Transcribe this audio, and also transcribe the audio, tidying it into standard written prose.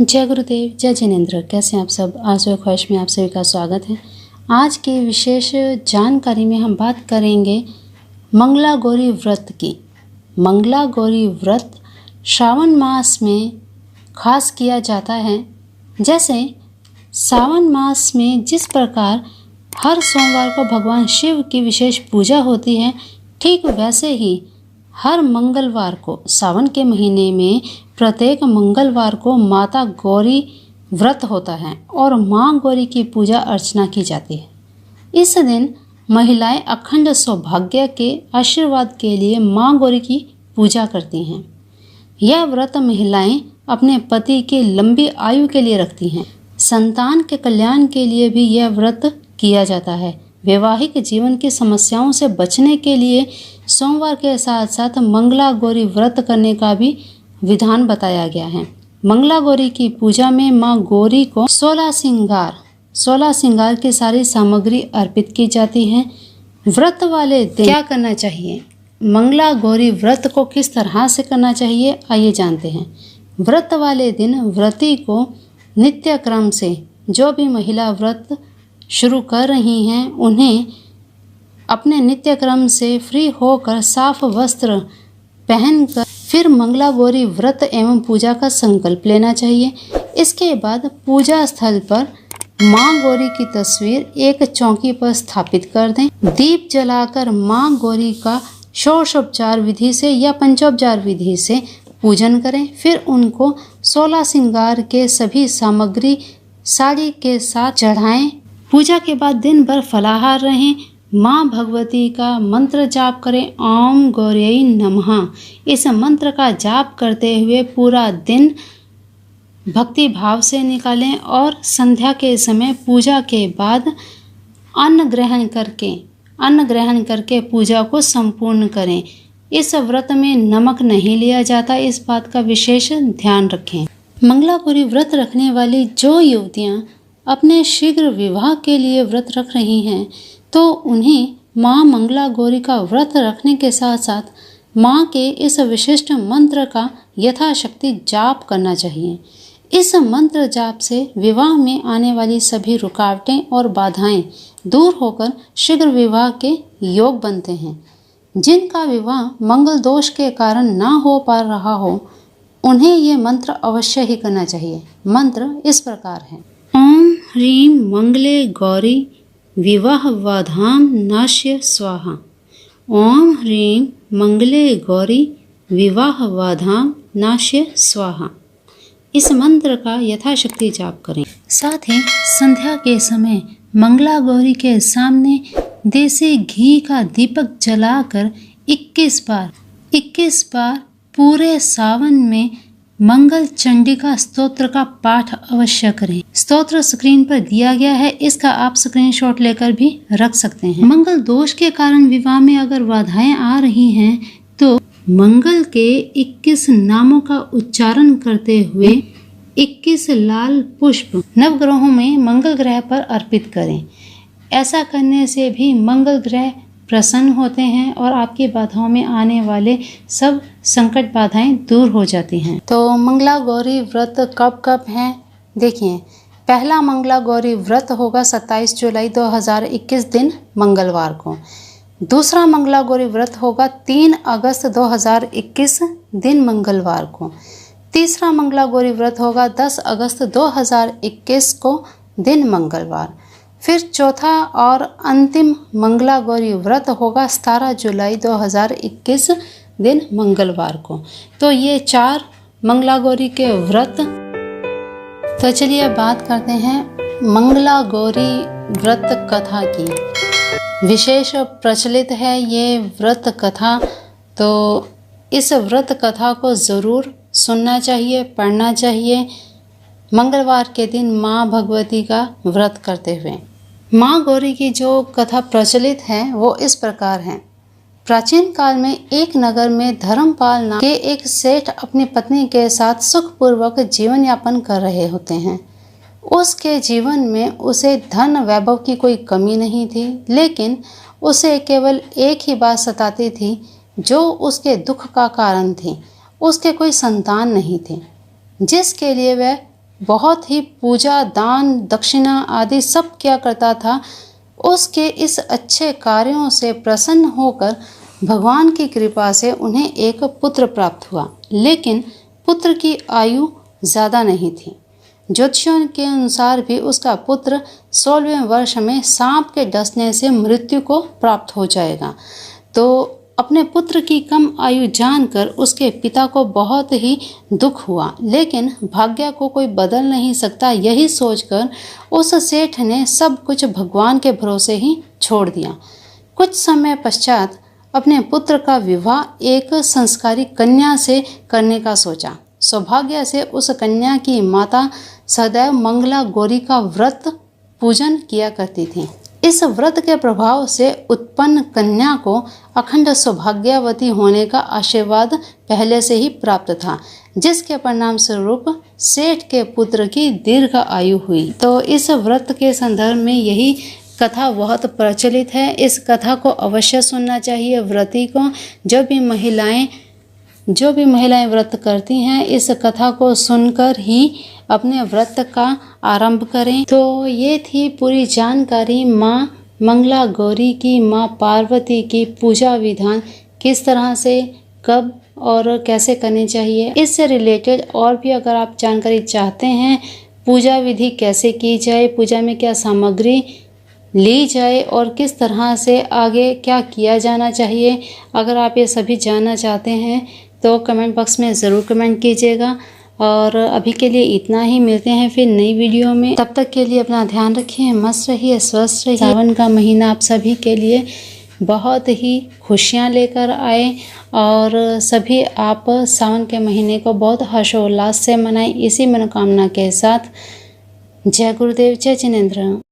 जय गुरुदेव, जय जिनेंद्र। कैसे हैं आप सब? आरज़ू ख्वाहिश में आप सभी का स्वागत है। आज की विशेष जानकारी में हम बात करेंगे मंगला गौरी व्रत की। मंगला गौरी व्रत श्रावण मास में खास किया जाता है। जैसे सावन मास में जिस प्रकार हर सोमवार को भगवान शिव की विशेष पूजा होती है, ठीक वैसे ही हर मंगलवार को सावन के महीने में प्रत्येक मंगलवार को माता गौरी व्रत होता है और माँ गौरी की पूजा अर्चना की जाती है। इस दिन महिलाएं अखंड सौभाग्य के आशीर्वाद के लिए माँ गौरी की पूजा करती हैं। यह व्रत महिलाएं अपने पति की लंबी आयु के लिए रखती हैं। संतान के कल्याण के लिए भी यह व्रत किया जाता है। वैवाहिक जीवन की समस्याओं से बचने के लिए सोमवार के साथ साथ मंगला गौरी व्रत करने का भी विधान बताया गया है। मंगला गौरी की पूजा में माँ गौरी को 16 श्रृंगार की सारी सामग्री अर्पित की जाती है। व्रत वाले दिन क्या करना चाहिए? मंगला गौरी व्रत को किस तरह से करना चाहिए, आइए जानते हैं। व्रत वाले दिन व्रती को नित्य क्रम से जो भी महिला व्रत शुरू कर रही हैं, उन्हें अपने नित्य क्रम से फ्री होकर साफ वस्त्र पहनकर फिर मंगला गौरी व्रत एवं पूजा का संकल्प लेना चाहिए। इसके बाद पूजा स्थल पर माँ गौरी की तस्वीर एक चौकी पर स्थापित कर दें। दीप जलाकर माँ गौरी का षोडशोपचार विधि से या पंचोपचार विधि से पूजन करें। फिर उनको 16 श्रृंगार के सभी सामग्री साड़ी के साथ चढ़ाएं। पूजा के बाद दिन भर फलाहार रहें। माँ भगवती का मंत्र जाप करें, ओम गौर्यै नमः। इस मंत्र का जाप करते हुए पूरा दिन भक्ति भाव से निकालें और संध्या के समय पूजा के बाद अन्न ग्रहण करके पूजा को संपूर्ण करें। इस व्रत में नमक नहीं लिया जाता, इस बात का विशेष ध्यान रखें। मंगला गौरी व्रत रखने वाली जो युवतियाँ अपने शीघ्र विवाह के लिए व्रत रख रही हैं, तो उन्हें माँ मंगला गौरी का व्रत रखने के साथ साथ माँ के इस विशिष्ट मंत्र का यथाशक्ति जाप करना चाहिए। इस मंत्र जाप से विवाह में आने वाली सभी रुकावटें और बाधाएं दूर होकर शीघ्र विवाह के योग बनते हैं। जिनका विवाह मंगल दोष के कारण ना हो पा रहा हो, उन्हें ये मंत्र अवश्य ही करना चाहिए। मंत्र इस प्रकार है: ओम ह्रीं मंगले गौरी विवाहवाधाम नाश्य स्वाहा। ओम ह्रीं मंगले गौरी विवाहवाधाम नाश्य स्वाहा। इस मंत्र का यथाशक्ति जाप करें। साथ ही संध्या के समय मंगला गौरी के सामने देसी घी का दीपक जलाकर 21 बार पूरे सावन में मंगल चंडिका स्तोत्र का पाठ अवश्य करें। स्तोत्र स्क्रीन पर दिया गया है, इसका आप स्क्रीनशॉट लेकर भी रख सकते हैं। मंगल दोष के कारण विवाह में अगर बाधाएं आ रही हैं, तो मंगल के 21 नामों का उच्चारण करते हुए 21 लाल पुष्प नवग्रहों में मंगल ग्रह पर अर्पित करें। ऐसा करने से भी मंगल ग्रह प्रसन्न होते हैं और आपकी बाधाओं में आने वाले सब संकट बाधाएं दूर हो जाती हैं। तो मंगला गौरी व्रत कब है? देखिए, पहला मंगला गौरी व्रत होगा 27 जुलाई 2021 दिन मंगलवार को। दूसरा मंगला गौरी व्रत होगा 3 अगस्त 2021 दिन मंगलवार को। तीसरा मंगला गौरी व्रत होगा 10 अगस्त 2021 को दिन मंगलवार। फिर चौथा और अंतिम मंगला गौरी व्रत होगा 17 जुलाई 2021 दिन मंगलवार को। तो ये 4 मंगला गौरी के व्रत। तो चलिए बात करते हैं मंगला गौरी व्रत कथा की। विशेष प्रचलित है ये व्रत कथा, तो इस व्रत कथा को ज़रूर सुनना चाहिए, पढ़ना चाहिए मंगलवार के दिन माँ भगवती का व्रत करते हुए। माँ गौरी की जो कथा प्रचलित है वो इस प्रकार है। प्राचीन काल में एक नगर में धर्मपाल नाम के एक सेठ अपनी पत्नी के साथ सुखपूर्वक जीवन यापन कर रहे होते हैं। उसके जीवन में उसे धन वैभव की कोई कमी नहीं थी, लेकिन उसे केवल एक ही बात सताती थी जो उसके दुख का कारण थी। उसके कोई संतान नहीं थे, जिसके लिए वह बहुत ही पूजा, दान, दक्षिणा आदि सब किया करता था, उसके इस अच्छे कार्यों से प्रसन्न होकर भगवान की कृपा से उन्हें एक पुत्र प्राप्त हुआ। लेकिन पुत्र की आयु ज़्यादा नहीं थी। ज्योतिषियों के अनुसार भी उसका पुत्र 16वें वर्ष में सांप के डसने से मृत्यु को प्राप्त हो जाएगा। तो अपने पुत्र की कम आयु जानकर उसके पिता को बहुत ही दुख हुआ, लेकिन भाग्य को कोई बदल नहीं सकता, यही सोचकर उस सेठ ने सब कुछ भगवान के भरोसे ही छोड़ दिया। कुछ समय पश्चात अपने पुत्र का विवाह एक संस्कारी कन्या से करने का सोचा। सौभाग्य से उस कन्या की माता सदैव मंगला गौरी का व्रत पूजन किया करती थी। इस व्रत के प्रभाव से उत्पन्न कन्या को अखंड सौभाग्यवती होने का आशीर्वाद पहले से ही प्राप्त था, जिसके परिणाम स्वरूप सेठ के पुत्र की दीर्घ आयु हुई। तो इस व्रत के संदर्भ में यही कथा बहुत प्रचलित है। इस कथा को अवश्य सुनना चाहिए व्रती को। जो भी महिलाएं व्रत करती हैं, इस कथा को सुनकर ही अपने व्रत का आरंभ करें। तो ये थी पूरी जानकारी माँ मंगला गौरी की, माँ पार्वती की पूजा विधान किस तरह से, कब और कैसे करनी चाहिए। इससे रिलेटेड और भी अगर आप जानकारी चाहते हैं, पूजा विधि कैसे की जाए, पूजा में क्या सामग्री ली जाए और किस तरह से आगे क्या किया जाना चाहिए, अगर आप ये सभी जानना चाहते हैं तो कमेंट बॉक्स में ज़रूर कमेंट कीजिएगा। और अभी के लिए इतना ही, मिलते हैं फिर नई वीडियो में। तब तक के लिए अपना ध्यान रखिए, मस्त रहिए, स्वस्थ रहिए। सावन का महीना आप सभी के लिए बहुत ही खुशियाँ लेकर आए और सभी आप सावन के महीने को बहुत हर्षोल्लास से मनाएं। इसी मनोकामना के साथ जय गुरुदेव, जय जिनेंद्र।